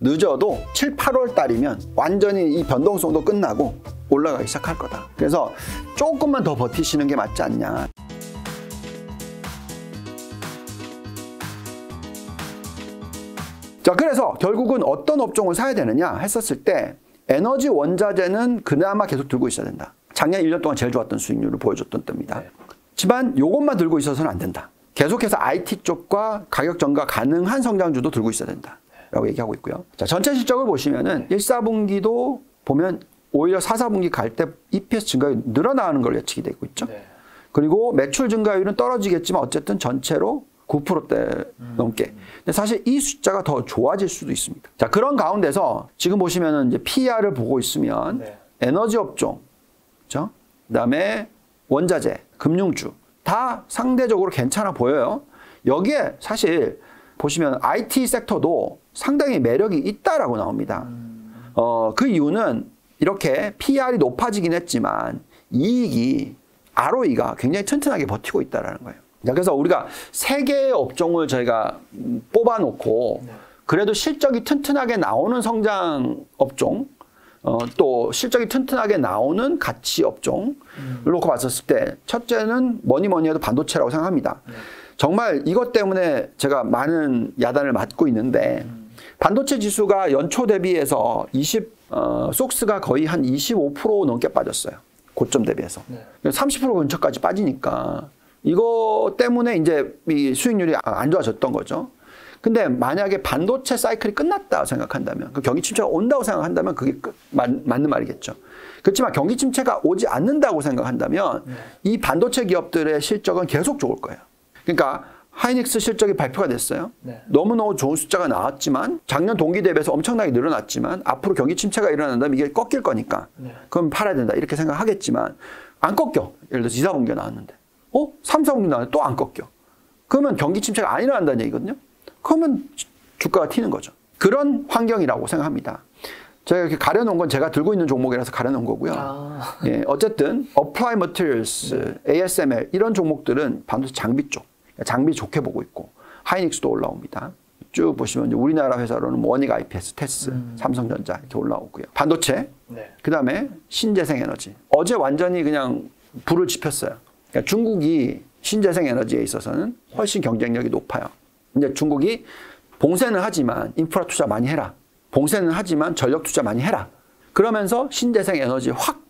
늦어도 7, 8월 달이면 완전히 이 변동성도 끝나고 올라가기 시작할 거다. 그래서 조금만 더 버티시는 게 맞지 않냐. 자, 그래서 결국은 어떤 업종을 사야 되느냐 했었을 때 에너지 원자재는 그나마 계속 들고 있어야 된다. 작년 1년 동안 제일 좋았던 수익률을 보여줬던 때입니다. 하지만 이것만 들고 있어서는 안 된다. 계속해서 IT 쪽과 가격 전가 가능한 성장주도 들고 있어야 된다 라고 얘기하고 있고요. 자, 전체 실적을 보시면은 1, 4분기도 보면 오히려 4, 4분기 갈 때 EPS 증가율이 늘어나는 걸 예측이 되고 있죠. 그리고 매출 증가율은 떨어지겠지만 어쨌든 전체로 9%대 넘게. 근데 사실 이 숫자가 더 좋아질 수도 있습니다. 자, 그런 가운데서 지금 보시면은 이제 PER을 보고 있으면 에너지 업종, 그렇죠? 그다음에 원자재, 금융주 다 상대적으로 괜찮아 보여요. 여기에 사실 보시면 IT 섹터도 상당히 매력이 있다라고 나옵니다. 그 이유는 이렇게 PER이 높아지긴 했지만 이익이 ROE가 굉장히 튼튼하게 버티고 있다라는 거예요. 그래서 우리가 3개의 업종을 저희가 뽑아놓고 그래도 실적이 튼튼하게 나오는 성장 업종, 또 실적이 튼튼하게 나오는 가치 업종을 놓고 봤었을 때 첫째는 뭐니 해도 반도체라고 생각합니다. 정말 이것 때문에 제가 많은 야단을 맞고 있는데 반도체 지수가 연초 대비해서 속스가 거의 한 25% 넘게 빠졌어요. 고점 대비해서. 30% 근처까지 빠지니까 이거 때문에 이제 이 수익률이 안 좋아졌던 거죠. 근데 만약에 반도체 사이클이 끝났다 생각한다면, 그 경기 침체가 온다고 생각한다면 그게 맞는 말이겠죠. 그렇지만 경기 침체가 오지 않는다고 생각한다면 이 반도체 기업들의 실적은 계속 좋을 거예요. 그러니까 하이닉스 실적이 발표가 됐어요. 너무너무 좋은 숫자가 나왔지만 작년 동기 대비해서 엄청나게 늘어났지만 앞으로 경기 침체가 일어난다면 이게 꺾일 거니까 그럼 팔아야 된다 이렇게 생각하겠지만 안 꺾여. 예를 들어서 2, 4분기가 나왔는데 3, 4분기 나왔는데 또 안 꺾여. 그러면 경기 침체가 안 일어난다는 얘기거든요. 그러면 주가가 튀는 거죠. 그런 환경이라고 생각합니다. 제가 이렇게 가려놓은 건 제가 들고 있는 종목이라서 가려놓은 거고요. 예, 어쨌든 Applied Materials, ASML 이런 종목들은 반도체 장비 쪽, 장비 좋게 보고 있고 하이닉스도 올라옵니다. 쭉 보시면 이제 우리나라 회사로는 원익 IPS, 테스, 삼성전자 이렇게 올라오고요. 반도체, 그 다음에 신재생에너지. 어제 완전히 그냥 불을 지폈어요. 그러니까 중국이 신재생에너지에 있어서는 훨씬 경쟁력이 높아요. 이제 중국이 봉쇄는 하지만 인프라 투자 많이 해라. 봉쇄는 하지만 전력 투자 많이 해라. 그러면서 신재생 에너지 확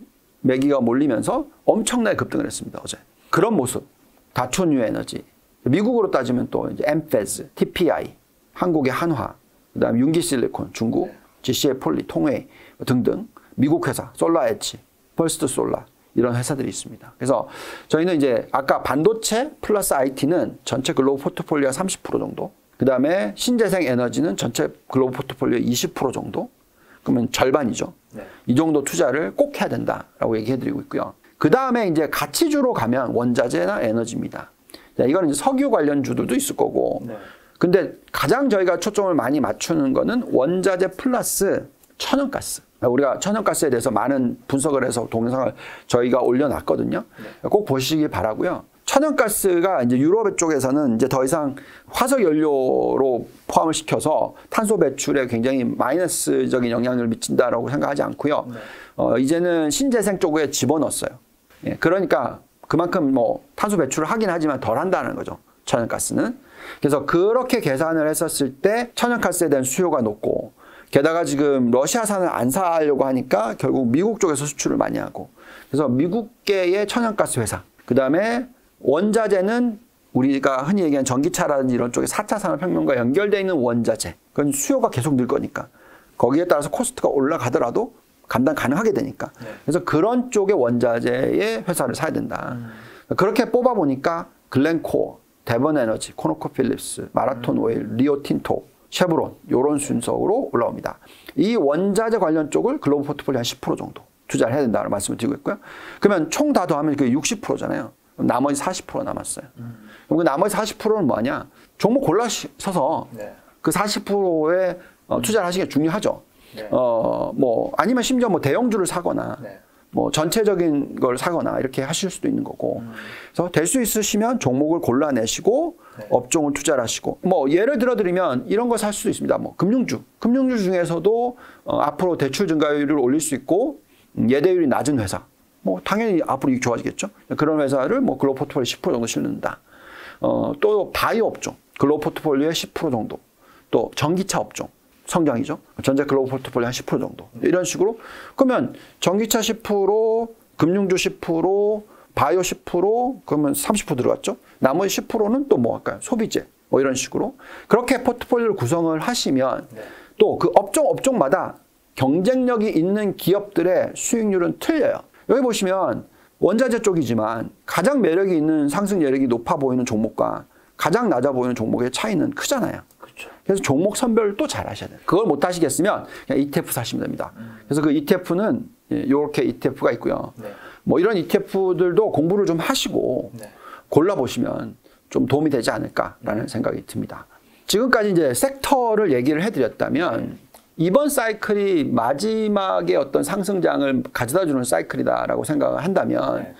매기가 몰리면서 엄청나게 급등을 했습니다. 어제. 그런 모습. 다초뉴 에너지. 미국으로 따지면 또 이제 엠페즈, TPI, 한국의 한화, 그다음 윤기실리콘, 중국, GCA 폴리, 통웨이 등등 미국 회사, 솔라엣지, 퍼스트 솔라 이런 회사들이 있습니다. 그래서 저희는 이제 아까 반도체 플러스 IT는 전체 글로벌 포트폴리오가 30% 정도, 그 다음에 신재생 에너지는 전체 글로벌 포트폴리오 20% 정도, 그러면 절반이죠. 이 정도 투자를 꼭 해야 된다라고 얘기해드리고 있고요. 그 다음에 이제 가치주로 가면 원자재나 에너지입니다. 자, 이거는 이제 석유 관련주들도 있을 거고, 근데 가장 저희가 초점을 많이 맞추는 거는 원자재 플러스 천연가스. 우리가 천연가스에 대해서 많은 분석을 해서 동영상을 저희가 올려놨거든요. 꼭 보시기 바라고요. 천연가스가 이제 유럽 쪽에서는 이제 더 이상 화석 연료로 포함을 시켜서 탄소 배출에 굉장히 마이너스적인 영향을 미친다라고 생각하지 않고요. 이제는 신재생 쪽에 집어넣었어요. 예, 그러니까 그만큼 뭐 탄소 배출을 하긴 하지만 덜 한다는 거죠. 천연가스는. 그래서 그렇게 계산을 했었을 때 천연가스에 대한 수요가 높고, 게다가 지금 러시아산을 안 사려고 하니까 결국 미국 쪽에서 수출을 많이 하고, 그래서 미국계의 천연가스 회사, 그 다음에 원자재는 우리가 흔히 얘기하는 전기차라든지 이런 쪽에 4차 산업혁명과 연결되어 있는 원자재, 그건 수요가 계속 늘 거니까 거기에 따라서 코스트가 올라가더라도 감당 가능하게 되니까, 그래서 그런 쪽의 원자재의 회사를 사야 된다. 그렇게 뽑아보니까 글렌코어, 데번에너지, 코노코필립스, 마라톤 오일, 리오틴토, 쉐브론 이런 순서로 올라옵니다. 이 원자재 관련 쪽을 글로벌 포트폴리오 한 10% 정도 투자를 해야 된다는 말씀을 드리고 있고요. 그러면 총 다 더하면 그게 60%잖아요. 나머지 40% 남았어요. 그럼 그 나머지 40%는 뭐냐? 종목 골라서서 그 40%에 투자를 하시는 게 중요하죠. 뭐 아니면 심지어 뭐 대형주를 사거나 뭐 전체적인 걸 사거나 이렇게 하실 수도 있는 거고. 그래서 될 수 있으시면 종목을 골라내시고 업종을 투자를 하시고. 뭐 예를 들어 드리면 이런 거 살 수도 있습니다. 뭐 금융주 중에서도 앞으로 대출 증가율을 올릴 수 있고 예대율이 낮은 회사. 뭐 당연히 앞으로 이익 좋아지겠죠. 그런 회사를 뭐 글로벌 포트폴리오에 10% 정도 실는다. 또 바이오 업종 글로벌 포트폴리오에 10% 정도. 또 전기차 업종. 성장이죠. 전자 글로벌 포트폴리오 한 10% 정도. 이런 식으로. 그러면 전기차 10%, 금융주 10%, 바이오 10%, 그러면 30% 들어갔죠. 나머지 10%는 또 뭐 할까요? 소비재. 뭐 이런 식으로. 그렇게 포트폴리오를 구성을 하시면 또 그 업종마다 경쟁력이 있는 기업들의 수익률은 틀려요. 여기 보시면 원자재 쪽이지만 가장 매력이 있는 상승 여력이 높아 보이는 종목과 가장 낮아 보이는 종목의 차이는 크잖아요. 그래서 종목 선별을 또 잘 하셔야 돼요. 그걸 못 하시겠으면 그냥 ETF 사시면 됩니다. 그래서 그 ETF는 이렇게 ETF가 있고요. 뭐 이런 ETF들도 공부를 좀 하시고 골라보시면 좀 도움이 되지 않을까라는 생각이 듭니다. 지금까지 이제 섹터를 얘기를 해드렸다면 이번 사이클이 마지막에 어떤 상승장을 가져다 주는 사이클이다라고 생각을 한다면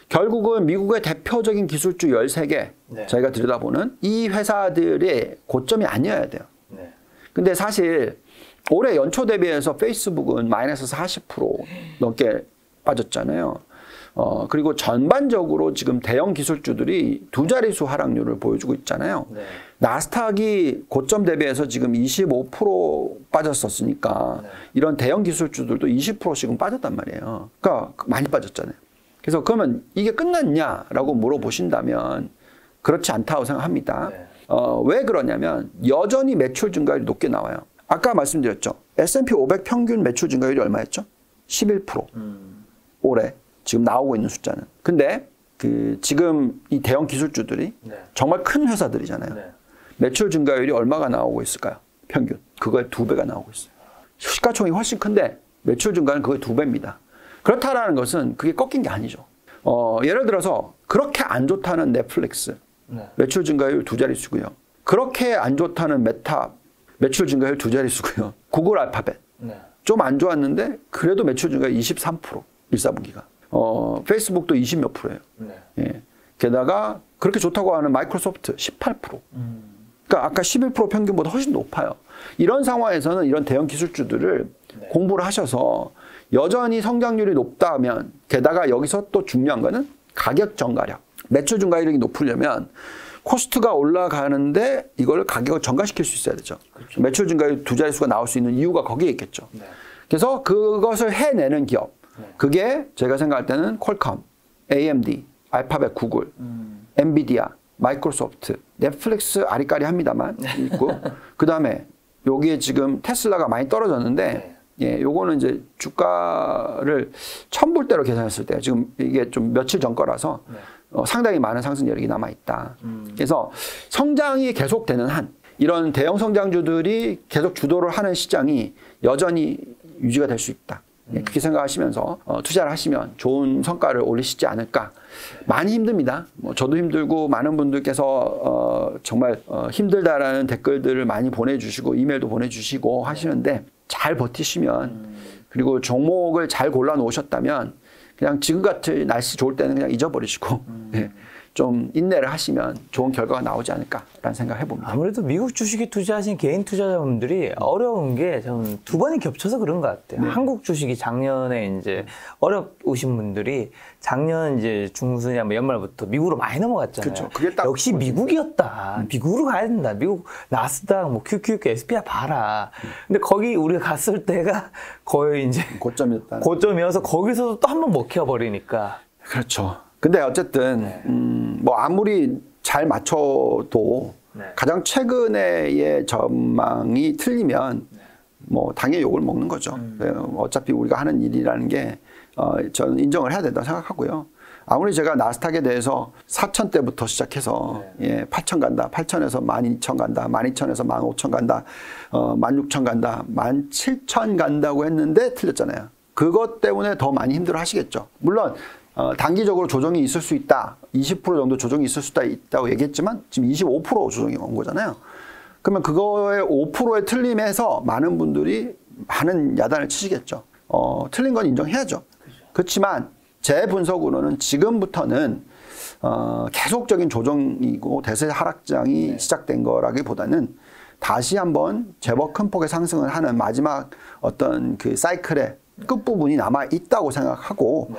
결국은 미국의 대표적인 기술주 13개 저희가 들여다보는 이 회사들의 고점이 아니어야 돼요. 근데 사실 올해 연초 대비해서 페이스북은 마이너스 40% 넘게 빠졌잖아요. 그리고 전반적으로 지금 대형 기술주들이 두 자릿수 하락률을 보여주고 있잖아요. 나스닥이 고점 대비해서 지금 25% 빠졌었으니까 이런 대형 기술주들도 20%씩은 빠졌단 말이에요. 그러니까 많이 빠졌잖아요. 그래서 그러면 이게 끝났냐라고 물어보신다면 그렇지 않다고 생각합니다. 왜 그러냐면 여전히 매출 증가율이 높게 나와요. 아까 말씀드렸죠. S&P 500 평균 매출 증가율이 얼마였죠? 11%. 올해 지금 나오고 있는 숫자는. 근데 지금 이 대형 기술주들이 정말 큰 회사들이잖아요. 매출 증가율이 얼마가 나오고 있을까요? 평균. 그거의 2배가 나오고 있어요. 시가총액이 훨씬 큰데 매출 증가는 그거의 2배입니다. 그렇다라는 것은 그게 꺾인 게 아니죠. 예를 들어서 그렇게 안 좋다는 넷플릭스 매출 증가율 2자릿수고요. 그렇게 안 좋다는 메타 매출 증가율 2자릿수고요. 구글 알파벳 좀 안 좋았는데 그래도 매출 증가율 23% 1사분기가. 페이스북도 20 몇 %예요. 예. 게다가 그렇게 좋다고 하는 마이크로소프트 18%. 그러니까 아까 11% 평균보다 훨씬 높아요. 이런 상황에서는 이런 대형 기술주들을 공부를 하셔서 여전히 성장률이 높다면 게다가 여기서 또 중요한 거는 가격 전가력. 매출 증가율이 높으려면 코스트가 올라가는데 이걸 가격을 전가시킬 수 있어야 되죠. 그렇죠. 매출 증가율 2자릿수가 나올 수 있는 이유가 거기에 있겠죠. 그래서 그것을 해내는 기업. 그게 제가 생각할 때는 퀄컴, AMD, 알파벳, 구글, 엔비디아, 마이크로소프트, 넷플릭스 아리까리합니다만 있고 그 다음에 여기에 지금 테슬라가 많이 떨어졌는데 예, 요거는 이제 주가를 1000불대로 계산했을 때 지금 이게 좀 며칠 전 거라서 상당히 많은 상승 여력이 남아 있다. 그래서 성장이 계속되는 한 이런 대형 성장주들이 계속 주도를 하는 시장이 여전히 유지가 될 수 있다. 예, 그렇게 생각하시면서 투자를 하시면 좋은 성과를 올리시지 않을까. 많이 힘듭니다. 뭐 저도 힘들고 많은 분들께서 정말 힘들다라는 댓글들을 많이 보내주시고 이메일도 보내주시고 하시는데 잘 버티시면 그리고 종목을 잘 골라 놓으셨다면 그냥 지금같이 날씨 좋을 때는 그냥 잊어버리시고 예, 좀 인내를 하시면 좋은 결과가 나오지 않을까라는 생각을 해봅니다. 아무래도 미국 주식에 투자하신 개인 투자자분들이 어려운 게 저는 두 번이 겹쳐서 그런 것 같아요. 한국 주식이 작년에 이제 어려우신 분들이 작년 이제 중순이나 뭐 연말부터 미국으로 많이 넘어갔잖아요. 그렇죠. 그게 딱 역시 미국이었다. 미국으로 가야 된다. 미국 나스닥, 뭐 QQQ, SPI 봐라. 근데 거기 우리가 갔을 때가 거의 이제 고점이어서 거기서도 또 한 번 먹혀버리니까. 그렇죠. 근데 어쨌든 뭐 아무리 잘 맞춰도 가장 최근의 전망이 틀리면 뭐 당연히 욕을 먹는 거죠. 어차피 우리가 하는 일이라는 게 저는 인정을 해야 된다고 생각하고요. 아무리 제가 나스닥에 대해서 4,000대부터 시작해서 예, 8,000 간다, 8,000에서 12,000 간다, 12,000에서 15,000 간다, 16,000 간다, 17,000 간다고 했는데 틀렸잖아요. 그것 때문에 더 많이 힘들어 하시겠죠. 물론 단기적으로 조정이 있을 수 있다. 20% 정도 조정이 있을 수 있다고 얘기했지만 지금 25% 조정이 온 거잖아요. 그러면 그거의 5%의 틀림에서 많은 분들이 많은 야단을 치시겠죠. 틀린 건 인정해야죠. 그렇지만 제 분석으로는 지금부터는 계속적인 조정이고 대세 하락장이 시작된 거라기보다는 다시 한번 제법 큰 폭의 상승을 하는 마지막 어떤 그 사이클의 끝부분이 남아 있다고 생각하고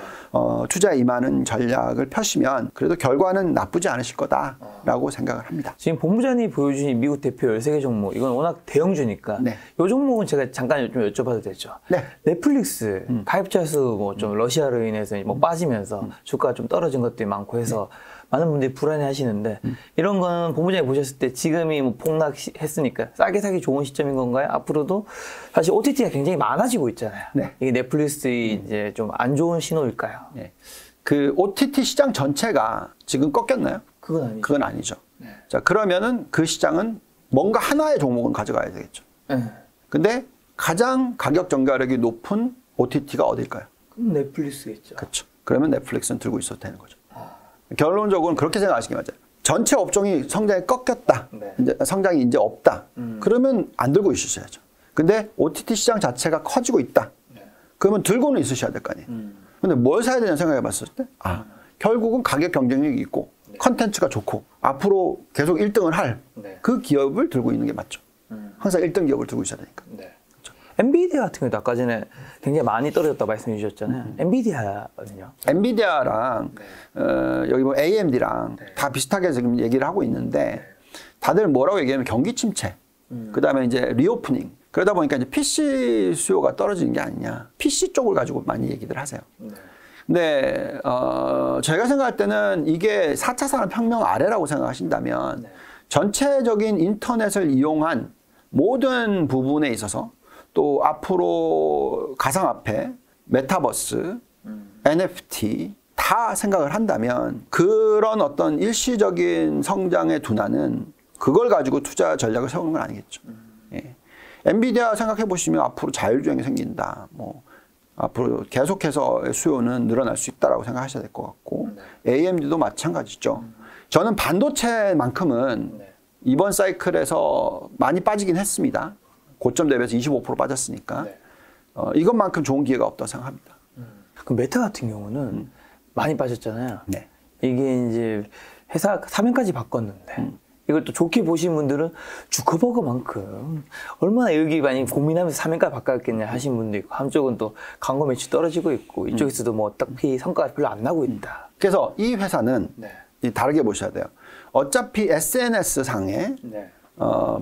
투자에 임하는 전략을 펴시면 그래도 결과는 나쁘지 않으실 거다라고 생각을 합니다. 지금 본부장님이 보여주신 미국 대표 13개 종목, 이건 워낙 대형주니까 네. 이 종목은 제가 잠깐 좀 여쭤봐도 되죠? 네. 넷플릭스 가입자 수 뭐 좀 러시아로 인해서 뭐 빠지면서 주가가 좀 떨어진 것들이 많고 해서 많은 분들이 불안해 하시는데 이런 거는 본부장이 보셨을 때 지금이 뭐 폭락했으니까 싸게 사기 좋은 시점인 건가요? 앞으로도 사실 OTT가 굉장히 많아지고 있잖아요. 네. 이게 넷플릭스 이제 좀 안 좋은 신호일까요? 네. 그 OTT 시장 전체가 지금 꺾였나요? 그건 아니죠. 그건 아니죠. 네. 자, 그러면은 그 시장은 뭔가 하나의 종목은 가져가야 되겠죠. 네. 근데 가장 가격 전가력이 높은 OTT가 어딜까요? 그럼 넷플릭스겠죠. 그렇죠. 그러면 넷플릭스는 들고 있어도 되는 거죠. 결론적으로는 그렇게 생각하시기 맞아요. 전체 업종이 성장이 꺾였다. 네. 이제 성장이 이제 없다. 그러면 안 들고 있으셔야죠. 근데 OTT 시장 자체가 커지고 있다. 네. 그러면 들고는 있으셔야 될 거 아니에요. 근데 뭘 사야 되냐 생각해 봤을 때, 결국은 가격 경쟁력이 있고, 컨텐츠가 좋고, 앞으로 계속 1등을 할 그 기업을 들고 있는 게 맞죠. 항상 1등 기업을 들고 있어야 되니까. 네. 엔비디아 같은 경우도 아까 전에 굉장히 많이 떨어졌다고 말씀해 주셨잖아요. 엔비디아는요? 엔비디아랑 여기 뭐 AMD랑 다 비슷하게 지금 얘기를 하고 있는데 다들 뭐라고 얘기하면 경기 침체, 그다음에 이제 리오프닝. 그러다 보니까 이제 PC 수요가 떨어지는 게 아니냐. PC 쪽을 가지고 많이 얘기들 하세요. 근데 제가 생각할 때는 이게 4차 산업혁명 아래라고 생각하신다면 전체적인 인터넷을 이용한 모든 부분에 있어서 또 앞으로 가상화폐, 메타버스, NFT 다 생각을 한다면 그런 어떤 일시적인 성장의 둔화는 그걸 가지고 투자 전략을 세우는 건 아니겠죠. 예. 엔비디아 생각해 보시면 앞으로 자율주행이 생긴다. 뭐 앞으로 계속해서 수요는 늘어날 수 있다라고 생각하셔야 될 것 같고 AMD도 마찬가지죠. 저는 반도체만큼은 이번 사이클에서 많이 빠지긴 했습니다. 고점 대비해서 25% 빠졌으니까 이것만큼 좋은 기회가 없다고 생각합니다. 그럼 메타 같은 경우는 많이 빠졌잖아요. 네. 이게 이제 회사 사명까지 바꿨는데 이걸 또 좋게 보신 분들은 주커버거만큼 얼마나 여기 많이 고민하면서 사명까지 바꿨겠냐 하신 분도 있고 한쪽은 또 광고 매출 떨어지고 있고 이쪽에서도 뭐 딱히 성과가 별로 안 나고 있다. 그래서 이 회사는 다르게 보셔야 돼요. 어차피 SNS 상의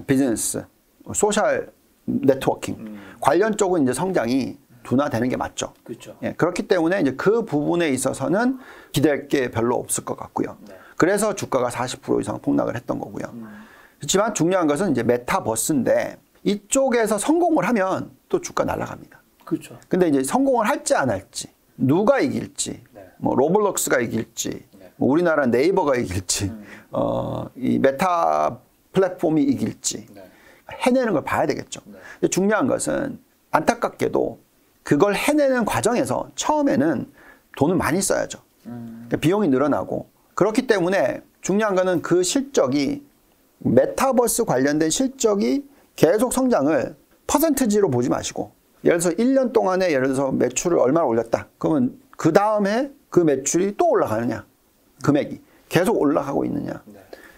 비즈니스, 소셜 네트워킹 관련 쪽은 이제 성장이 둔화되는 게 맞죠. 그렇죠. 예, 그렇기 때문에 이제 그 부분에 있어서는 기대할 게 별로 없을 것 같고요. 그래서 주가가 40% 이상 폭락을 했던 거고요. 그렇지만 중요한 것은 이제 메타버스인데 이쪽에서 성공을 하면 또 주가 날아갑니다. 그렇죠. 근데 이제 성공을 할지 안 할지, 누가 이길지, 뭐 로블록스가 이길지, 뭐 우리나라 네이버가 이길지, 이 메타 플랫폼이 이길지 해내는 걸 봐야 되겠죠. 근데 중요한 것은 안타깝게도 그걸 해내는 과정에서 처음에는 돈을 많이 써야죠. 그러니까 비용이 늘어나고 그렇기 때문에 중요한 거는 그 실적이 메타버스 관련된 실적이 계속 성장을 퍼센트지로 보지 마시고 예를 들어서 1년 동안에 예를 들어서 매출을 얼마나 올렸다. 그러면 그 다음에 그 매출이 또 올라가느냐. 금액이 계속 올라가고 있느냐.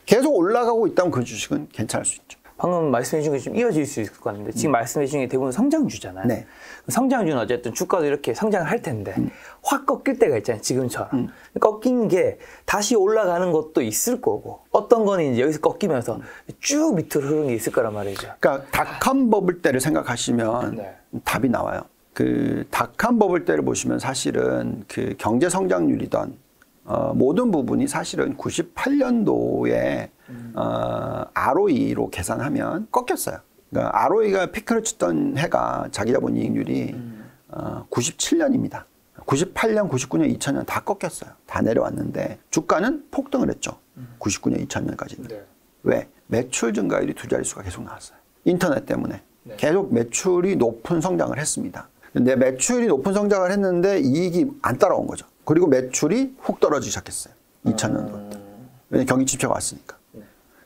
계속 올라가고 있다면 그 주식은 괜찮을 수 있죠. 방금 말씀해 주신 게 좀 이어질 수 있을 것 같은데 지금 말씀해 주신 게 대부분 성장주잖아요. 네. 성장주는 어쨌든 주가도 이렇게 성장을 할 텐데 확 꺾일 때가 있잖아요. 지금처럼. 꺾인 게 다시 올라가는 것도 있을 거고 어떤 거는 이제 여기서 꺾이면서 쭉 밑으로 흐르는 게 있을 거란 말이죠. 그러니까 닷컴 버블 때를 생각하시면 답이 나와요. 그 닷컴 버블 때를 보시면 사실은 그 경제 성장률이던 모든 부분이 사실은 98년도에 ROE로 계산하면 꺾였어요. 그러니까 ROE가 피크를 치던 해가 자기자본 이익률이 97년입니다. 98년, 99년, 2000년 다 꺾였어요. 다 내려왔는데 주가는 폭등을 했죠. 99년, 2000년까지는. 왜? 매출 증가율이 두 자릿수가 계속 나왔어요. 인터넷 때문에. 계속 매출이 높은 성장을 했습니다. 근데 매출이 높은 성장을 했는데 이익이 안 따라온 거죠. 그리고 매출이 훅 떨어지기 시작했어요. 2000년도부터. 왜냐면 경기 침체가 왔으니까.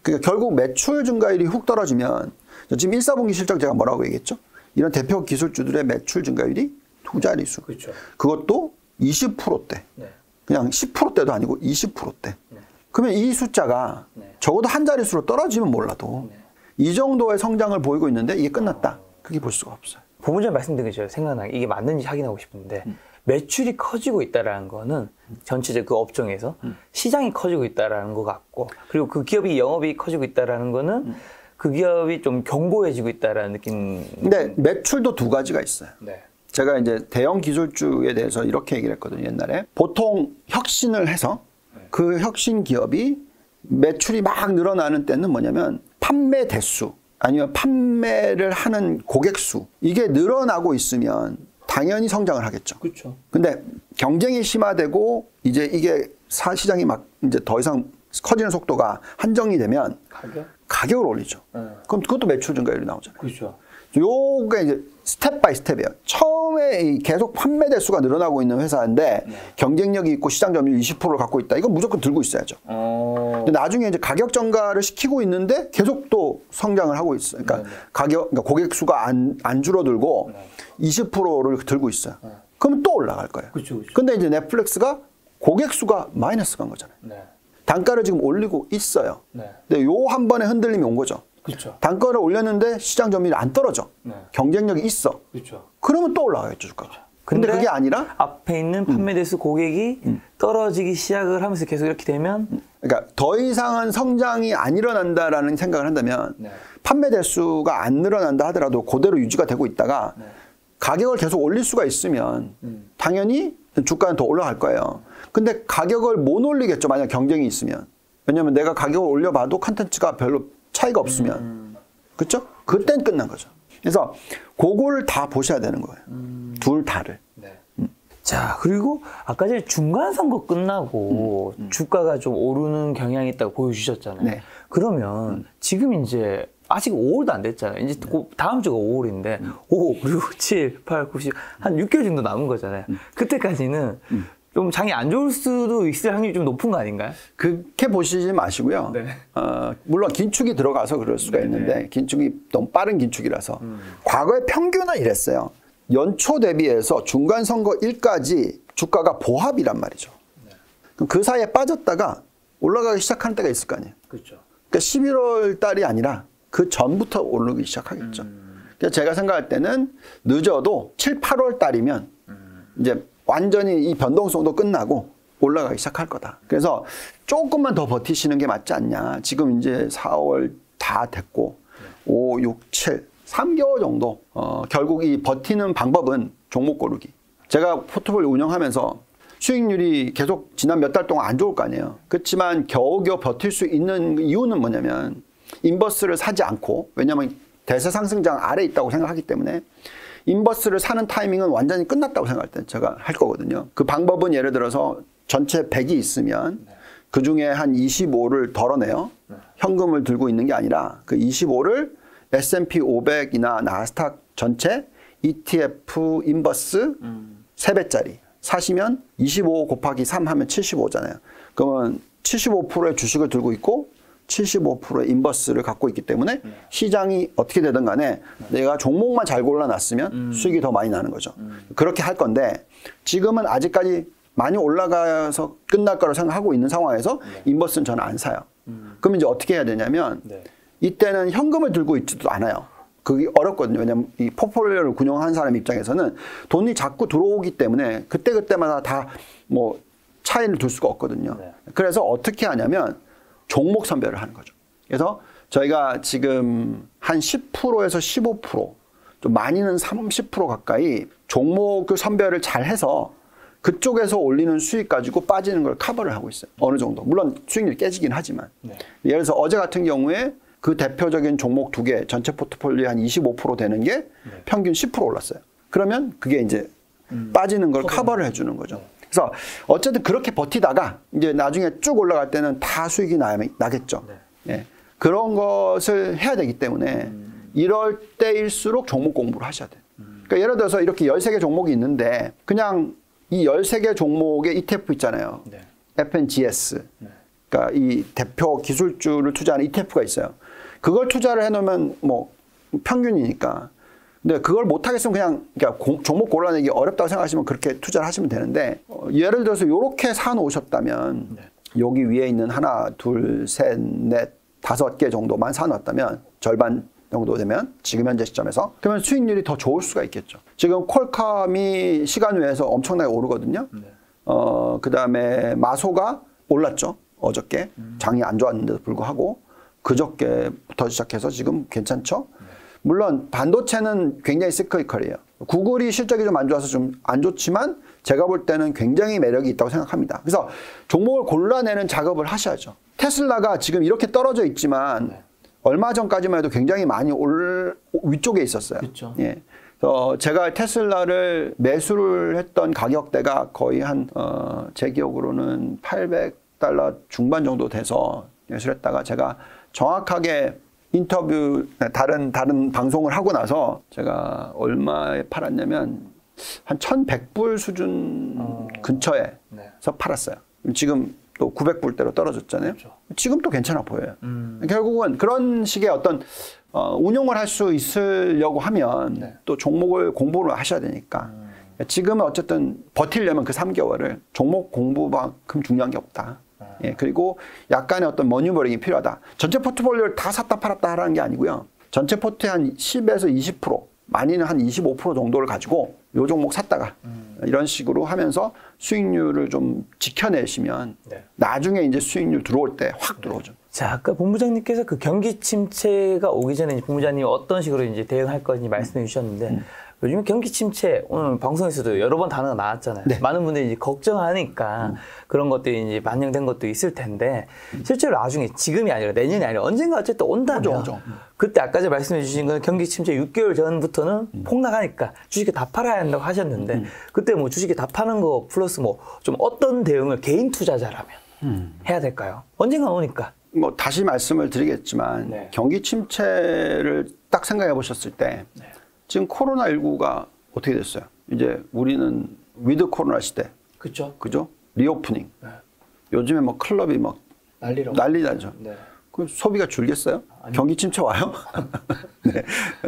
그러니까 결국 매출 증가율이 훅 떨어지면 지금 1사분기 실적 제가 뭐라고 얘기했죠? 이런 대표 기술주들의 매출 증가율이 두 자릿수. 그렇죠. 그것도 20%대. 네. 그냥 10%대도 아니고 20%대. 네. 그러면 이 숫자가 네. 적어도 한 자릿수로 떨어지면 몰라도 네. 이 정도의 성장을 보이고 있는데 이게 끝났다. 그게 볼 수가 없어요. 부분적으로 말씀드린 게 생각나는 게 이게 맞는지 확인하고 싶은데 매출이 커지고 있다라는 거는 전체적 그 업종에서 시장이 커지고 있다라는 것 같고 그리고 그 기업이 영업이 커지고 있다라는 거는 그 기업이 좀 견고해지고 있다라는 느낌. 근데 매출도 두 가지가 있어요. 네. 제가 이제 대형 기술주에 대해서 이렇게 얘기를 했거든요, 옛날에. 보통 혁신을 해서 그 혁신 기업이 매출이 막 늘어나는 때는 뭐냐면 판매 대수 아니면 판매를 하는 고객 수 이게 늘어나고 있으면 당연히 성장을 하겠죠. 그렇죠. 근데 경쟁이 심화되고 이제 이게 시장이 막 이제 더 이상 커지는 속도가 한정이 되면 가격을 올리죠. 그럼 그것도 매출 증가율이 나오잖아요. 그렇죠. 요게 이제 스텝 바이 스텝이에요. 처음에 계속 판매 대수가 늘어나고 있는 회사인데 경쟁력이 있고 시장 점유율 20%를 갖고 있다. 이건 무조건 들고 있어야죠. 근데 나중에 이제 가격 정가를 시키고 있는데 계속 또 성장을 하고 있어요. 그러니까 그러니까 고객 수가 안 줄어들고 20%를 들고 있어요. 그러면 또 올라갈 거예요. 그렇죠. 근데 이제 넷플릭스가 고객 수가 마이너스 간 거잖아요. 네. 단가를 지금 올리고 있어요. 네. 근데 요 한 번에 흔들림이 온 거죠. 그렇죠. 단가를 올렸는데 시장 점유율이 안 떨어져. 네. 경쟁력이 있어. 그렇죠. 그러면 또 올라가겠죠, 주가가. 근데 그게 아니라 앞에 있는 판매 대수 고객이 떨어지기 시작을 하면서 계속 이렇게 되면 그러니까 더 이상은 성장이 안 일어난다라는 생각을 한다면 네. 판매 대수가 안 늘어난다 하더라도 그대로 유지가 되고 있다가 가격을 계속 올릴 수가 있으면 당연히 주가는 더 올라갈 거예요. 근데 가격을 못 올리겠죠, 만약 경쟁이 있으면. 왜냐하면 내가 가격을 올려봐도 컨텐츠가 별로 차이가 없으면. 그렇죠? 그땐 끝난 거죠. 그래서 그거를 다 보셔야 되는 거예요. 둘 다를. 네. 자, 그리고 아까 전에 중간 선거 끝나고 주가가 좀 오르는 경향이 있다고 보여주셨잖아요. 네. 그러면 지금 이제 아직 5월도 안 됐잖아요. 이제 다음 주가 5월인데 5, 그리고 7, 8, 9, 10, 한 6개월 정도 남은 거잖아요. 그때까지는 좀 장이 안 좋을 수도 있을 확률이 좀 높은 거 아닌가요? 그렇게 보시지 마시고요. 네. 물론 긴축이 들어가서 그럴 수가 있는데 긴축이 너무 빠른 긴축이라서 과거의 평균은 이랬어요. 연초 대비해서 중간 선거일까지 주가가 보합이란 말이죠. 그럼 그 사이에 빠졌다가 올라가기 시작하는 때가 있을 거 아니에요. 그렇죠. 그러니까 11월 달이 아니라 그 전부터 오르기 시작하겠죠. 그래서 제가 생각할 때는 늦어도 7, 8월 달이면 이제 완전히 이 변동성도 끝나고 올라가기 시작할 거다. 그래서 조금만 더 버티시는 게 맞지 않냐. 지금 이제 4월 다 됐고 5, 6, 7, 3개월 정도 결국 이 버티는 방법은 종목 고르기. 제가 포트폴리오 운영하면서 수익률이 계속 지난 몇 달 동안 안 좋을 거 아니에요. 그렇지만 겨우겨우 버틸 수 있는 이유는 뭐냐면 인버스를 사지 않고, 왜냐하면 대세 상승장 아래에 있다고 생각하기 때문에 인버스를 사는 타이밍은 완전히 끝났다고 생각할 때 제가 할 거거든요. 그 방법은 예를 들어서 전체 100이 있으면 그 중에 한 25를 덜어내요. 현금을 들고 있는 게 아니라 그 25를 S&P 500이나 나스닥 전체 ETF 인버스 3배짜리 사시면 25 곱하기 3 하면 75잖아요. 그러면 75%의 주식을 들고 있고 75%의 인버스를 갖고 있기 때문에 시장이 어떻게 되든 간에 내가 종목만 잘 골라놨으면 수익이 더 많이 나는 거죠. 그렇게 할 건데 지금은 아직까지 많이 올라가서 끝날 거라고 생각하고 있는 상황에서 인버스는 저는 안 사요. 그럼 이제 어떻게 해야 되냐면 이때는 현금을 들고 있지도 않아요. 그게 어렵거든요. 왜냐하면 이 포트폴리오를 운영하는 사람 입장에서는 돈이 자꾸 들어오기 때문에 그때그때마다 다 뭐 차이를 둘 수가 없거든요. 그래서 어떻게 하냐면 종목 선별을 하는 거죠. 그래서 저희가 지금 한 10%에서 15%, 좀 많이는 30% 가까이 종목 선별을 잘 해서 그쪽에서 올리는 수익 가지고 빠지는 걸 커버를 하고 있어요. 어느 정도. 물론 수익률이 깨지긴 하지만. 예를 들어서 어제 같은 경우에 그 대표적인 종목 2개, 전체 포트폴리오에 한 25% 되는 게 평균 10% 올랐어요. 그러면 그게 이제 빠지는 걸 커버를 해주는 거죠. 그래서 어쨌든 그렇게 버티다가 이제 나중에 쭉 올라갈 때는 다 수익이 나겠죠. 예. 그런 것을 해야 되기 때문에 이럴 때일수록 종목 공부를 하셔야 돼요. 그러니까 예를 들어서 이렇게 13개 종목이 있는데 그냥 이 13개 종목의 ETF 있잖아요. FNGS. 그러니까 이 대표 기술주를 투자하는 ETF가 있어요. 그걸 투자를 해놓으면 뭐 평균이니까 근데 그걸 못하겠으면 그냥 그러니까 종목 골라내기 어렵다고 생각하시면 그렇게 투자를 하시면 되는데 예를 들어서 이렇게 사놓으셨다면 여기 위에 있는 하나, 둘, 셋, 넷, 5개 정도만 사놨다면 절반 정도 되면 지금 현재 시점에서 그러면 수익률이 더 좋을 수가 있겠죠. 지금 퀄컴이 시간 외에서 엄청나게 오르거든요. 그 다음에 마소가 올랐죠. 어저께 장이 안 좋았는데도 불구하고 그저께부터 시작해서 지금 괜찮죠. 물론 반도체는 굉장히 시크리컬이에요. 구글이 실적이 좀 안 좋아서 좀 안 좋지만 제가 볼 때는 굉장히 매력이 있다고 생각합니다. 그래서 종목을 골라내는 작업을 하셔야죠. 테슬라가 지금 이렇게 떨어져 있지만 얼마 전까지만 해도 굉장히 많이 위쪽에 있었어요. 그렇죠. 예. 제가 테슬라를 매수를 했던 가격대가 거의 제 기억으로는 $800 중반 정도 돼서 매수를 했다가 제가 정확하게 인터뷰 다른 방송을 하고 나서 제가 얼마에 팔았냐면 한 1,100불 수준 근처에서 팔았어요. 지금 또 900불대로 떨어졌잖아요. 그렇죠. 지금 또 괜찮아 보여요. 결국은 그런 식의 어떤 운용을 할 수 있으려고 하면 또 종목을 공부를 하셔야 되니까 지금은 어쨌든 버티려면 그 3개월을 종목 공부만큼 중요한 게 없다. 예, 그리고 약간의 어떤 머니버링이 필요하다. 전체 포트폴리오를 다 샀다 팔았다 하라는 게 아니고요. 전체 포트의 한 10에서 20%, 많이는 한 25% 정도를 가지고 요 종목 샀다가 이런 식으로 하면서 수익률을 좀 지켜내시면 나중에 이제 수익률 들어올 때 확 들어오죠. 자, 아까 본부장님께서 그 경기 침체가 오기 전에 이제 본부장님이 어떤 식으로 이제 대응할 건지 말씀해 주셨는데 요즘에 경기 침체 오늘 방송에서도 여러 번 단어가 나왔잖아요. 많은 분들이 이제 걱정하니까 그런 것들이 이제 반영된 것도 있을 텐데 실제로 나중에 지금이 아니라 내년이 아니라 언젠가 어쨌든 온다면 오죠. 그때 아까 제가 말씀해 주신 건 경기 침체 6개월 전부터는 폭락하니까 주식을 다 팔아야 한다고 하셨는데 그때 뭐 주식을 다 파는 거 플러스 뭐 좀 어떤 대응을 개인 투자자라면 해야 될까요? 언젠가 오니까. 뭐 다시 말씀을 드리겠지만 경기 침체를 딱 생각해 보셨을 때 지금 코로나19가 어떻게 됐어요? 이제 우리는 위드 코로나 시대. 그죠? 리오프닝. 요즘에 뭐 클럽이 막 난리 나죠. 그럼 소비가 줄겠어요? 경기 침체 와요?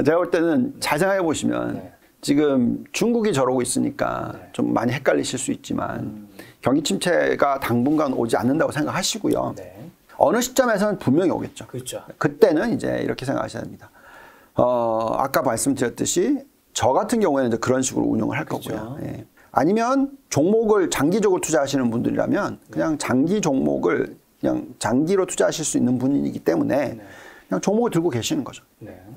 제가 볼 때는 잘 생각해 보시면 지금 중국이 저러고 있으니까 좀 많이 헷갈리실 수 있지만 경기 침체가 당분간 오지 않는다고 생각하시고요. 어느 시점에서는 분명히 오겠죠. 그때는 이제 이렇게 생각하셔야 됩니다. 아까 말씀드렸듯이 저 같은 경우에는 이제 그런 식으로 운영을 할 거고요. 예. 아니면 종목을 장기적으로 투자하시는 분들이라면 그냥 장기 종목을 그냥 장기로 투자하실 수 있는 분이기 때문에 그냥 종목을 들고 계시는 거죠.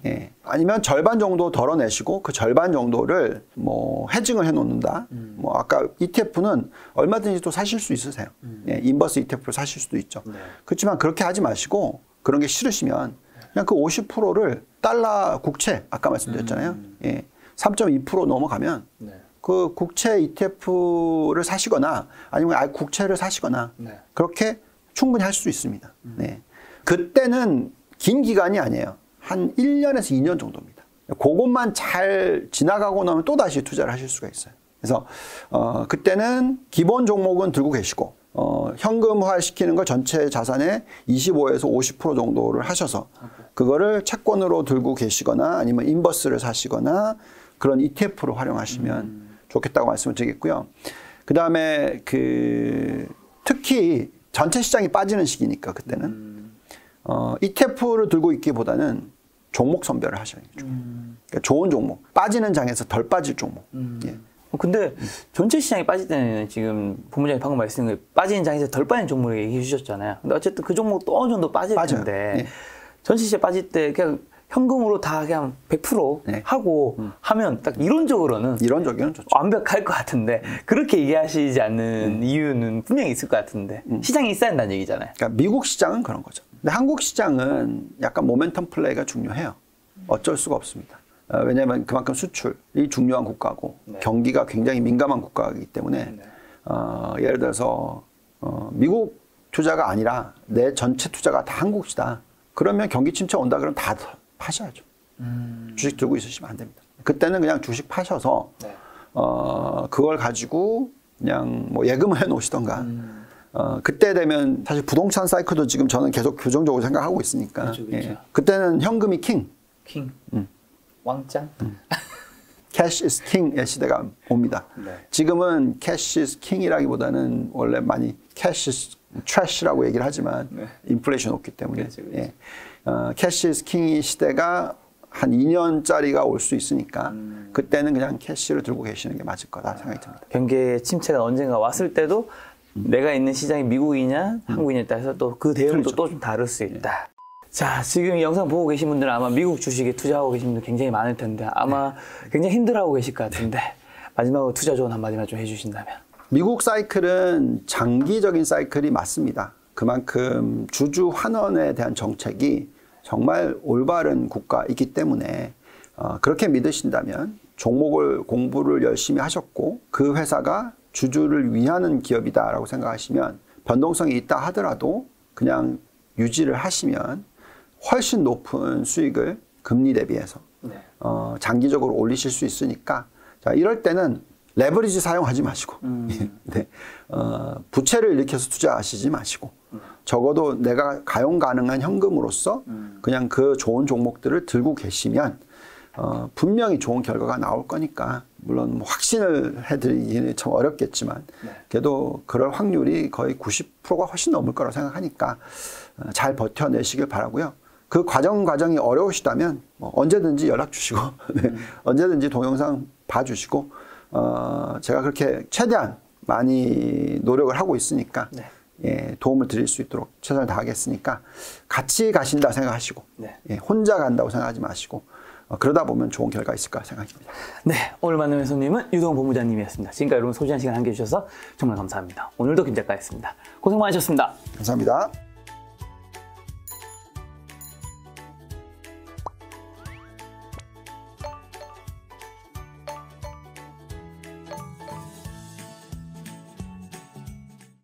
예. 아니면 절반 정도 덜어내시고 그 절반 정도를 뭐 헤징을 해놓는다. 뭐 아까 ETF는 얼마든지 또 사실 수 있으세요. 예. 인버스 ETF를 사실 수도 있죠. 그렇지만 그렇게 하지 마시고 그런 게 싫으시면 그냥 그 50%를 달러 국채 아까 말씀드렸잖아요. 예. 3.2% 넘어가면 그 국채 ETF를 사시거나 아니면 아예 국채를 사시거나 그렇게 충분히 할 수 있습니다. 네. 그때는 긴 기간이 아니에요. 한 1년에서 2년 정도입니다. 그것만 잘 지나가고 나면 또 다시 투자를 하실 수가 있어요. 그래서 그때는 기본 종목은 들고 계시고 현금화 시키는 걸 전체 자산의 25에서 50% 정도를 하셔서 그거를 채권으로 들고 계시거나 아니면 인버스를 사시거나 그런 ETF로 활용하시면 좋겠다고 말씀을 드리겠고요. 그 다음에 특히 전체 시장이 빠지는 시기니까 그때는 ETF를 들고 있기보다는 종목 선별을 하셔야죠. 그러니까 좋은 종목, 빠지는 장에서 덜 빠질 종목. 예. 근데 전체 시장이 빠질 때는 지금 본부장님 방금 말씀하신 거 빠지는 장에서 덜 빠지는 종목을 얘기해 주셨잖아요. 근데 어쨌든 그 종목도 어느 정도 빠질 텐데 예. 전체 시장 빠질 때 그냥 현금으로 다 그냥 100% 하고 하면 딱 이론적으로는 좋죠. 완벽할 것 같은데 그렇게 얘기하시지 않는 이유는 분명히 있을 것 같은데 시장이 있어야 한다는 얘기잖아요. 그러니까 미국 시장은 그런 거죠. 근데 한국 시장은 약간 모멘텀 플레이가 중요해요. 어쩔 수가 없습니다. 왜냐하면 그만큼 수출이 중요한 국가고 경기가 굉장히 민감한 국가이기 때문에 예를 들어서 미국 투자가 아니라 내 전체 투자가 다 한국이다. 그러면 경기 침체 온다 그러면 다 파셔야죠. 주식 들고 있으시면 안 됩니다. 그때는 그냥 주식 파셔서 그걸 가지고 그냥 뭐 예금을 해놓으시던가 그때 되면 사실 부동산 사이클도 지금 저는 계속 교정적으로 생각하고 있으니까 그렇죠. 예. 그때는 현금이 킹. 왕짱. 캐시 is king의 시대가 옵니다. 네. 지금은 캐시 is king이라기보다는 원래 많이 캐시 is trash라고 얘기를 하지만 네. 인플레이션 높기 때문에 그렇죠, 그렇죠. 예. 캐시 is king 시대가 한 2년짜리가 올 수 있으니까 그때는 그냥 캐시를 들고 계시는 게 맞을 거다 생각이 듭니다. 경계 침체가 언젠가 왔을 때도 내가 있는 시장이 미국이냐 한국이냐에 따라서 또 그 대응도 또 좀 다를 수 있다. 자, 지금 이 영상 보고 계신 분들은 아마 미국 주식에 투자하고 계신 분들 굉장히 많을 텐데 아마 굉장히 힘들어하고 계실 것 같은데 마지막으로 투자 조언 한마디만 좀 해주신다면. 미국 사이클은 장기적인 사이클이 맞습니다. 그만큼 주주 환원에 대한 정책이 정말 올바른 국가이기 때문에 그렇게 믿으신다면 종목을 공부를 열심히 하셨고 그 회사가 주주를 위하는 기업이다라고 생각하시면 변동성이 있다 하더라도 그냥 유지를 하시면 훨씬 높은 수익을 금리 대비해서 장기적으로 올리실 수 있으니까 자, 이럴 때는 레버리지 사용하지 마시고 네. 부채를 일으켜서 투자하시지 마시고 적어도 내가 가용 가능한 현금으로서 그냥 그 좋은 종목들을 들고 계시면 분명히 좋은 결과가 나올 거니까 물론 뭐 확신을 해드리기는 참 어렵겠지만 그래도 그럴 확률이 거의 90%가 훨씬 넘을 거라고 생각하니까 잘 버텨내시길 바라고요. 그 과정이 어려우시다면 뭐 언제든지 연락 주시고 네. 언제든지 동영상 봐주시고 제가 그렇게 최대한 많이 노력을 하고 있으니까 네. 예, 도움을 드릴 수 있도록 최선을 다하겠으니까 같이 가신다 생각하시고 네. 예, 혼자 간다고 생각하지 마시고 그러다 보면 좋은 결과 있을 거라 생각합니다. 네, 오늘 만난 손님은 유동 본부장님이었습니다. 지금까지 여러분 소중한 시간 함께해 주셔서 정말 감사합니다. 오늘도 김 작가였습니다. 고생 많으셨습니다. 감사합니다.